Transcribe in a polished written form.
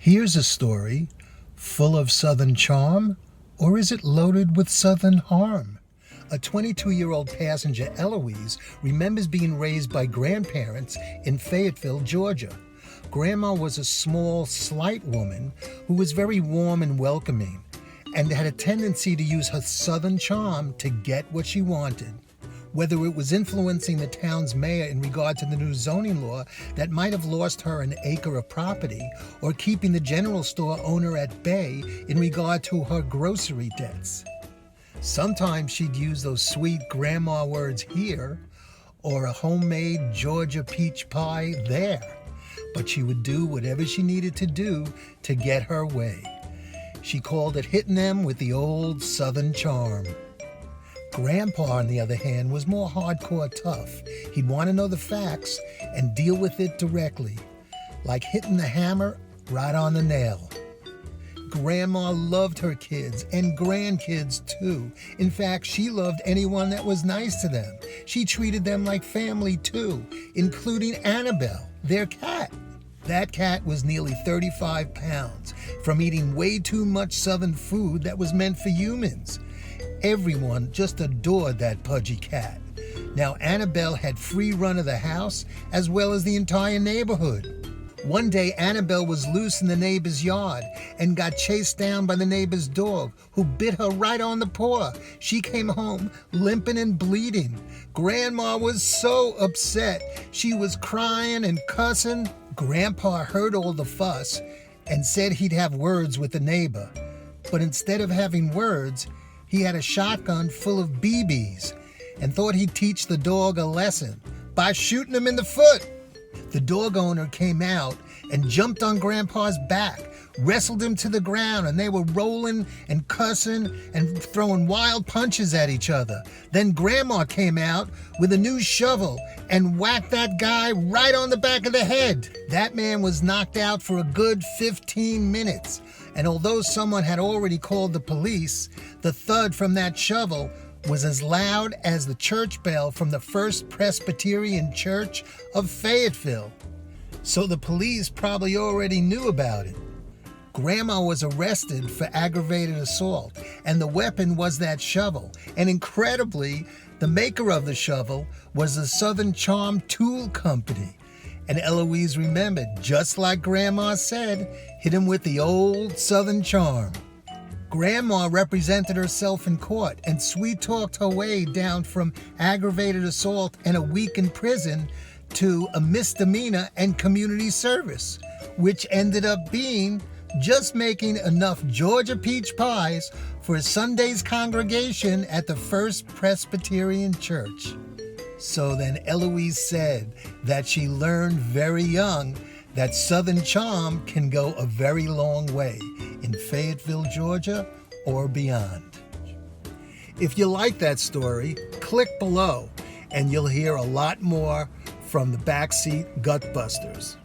Here's a story full of Southern charm, or is it loaded with Southern harm? A 22-year-old passenger, Elouise, remembers being raised by grandparents in Fayetteville, Georgia. Grandma was a small, slight woman who was very warm and welcoming, and had a tendency to use her Southern charm to get what she wanted. Whether it was influencing the town's mayor in regard to the new zoning law that might have lost her an acre of property, or keeping the general store owner at bay in regard to her grocery debts. Sometimes she'd use those sweet grandma words here, or a homemade Georgia peach pie there. But she would do whatever she needed to do to get her way. She called it hitting them with the old Southern charm. Grandpa, on the other hand, was more hardcore tough. He'd want to know the facts and deal with it directly, like hitting the hammer right on the nail. Grandma loved her kids and grandkids too. In fact, she loved anyone that was nice to them. She treated them like family too, including Annabelle, their cat. That cat was nearly 35 pounds from eating way too much Southern food that was meant for humans. Everyone just adored that pudgy cat. Now, Annabelle had free run of the house as well as the entire neighborhood. One day, Annabelle was loose in the neighbor's yard and got chased down by the neighbor's dog, who bit her right on the paw. She came home limping and bleeding. Grandma was so upset. She was crying and cussing. Grandpa heard all the fuss and said he'd have words with the neighbor. But instead of having words, he had a shotgun full of BBs and thought he'd teach the dog a lesson by shooting him in the foot. The dog owner came out and jumped on Grandpa's back, wrestled him to the ground, and they were rolling and cussing and throwing wild punches at each other. Then Grandma came out with a new shovel and whacked that guy right on the back of the head. That man was knocked out for a good 15 minutes. And although someone had already called the police, the thud from that shovel was as loud as the church bell from the First Presbyterian Church of Fayetteville. So the police probably already knew about it. Grandma was arrested for aggravated assault, and the weapon was that shovel. And incredibly, the maker of the shovel was the Southern Charm Tool Company. And Elouise remembered, just like Grandma said, hit him with the old Southern charm. Grandma represented herself in court and sweet-talked her way down from aggravated assault and a week in prison to a misdemeanor and community service, which ended up being just making enough Georgia peach pies for Sunday's congregation at the First Presbyterian Church. So then Elouise said that she learned very young that Southern charm can go a very long way in Fayetteville, Georgia, or beyond. If you like that story, click below and you'll hear a lot more from the Backseat Gutbusters.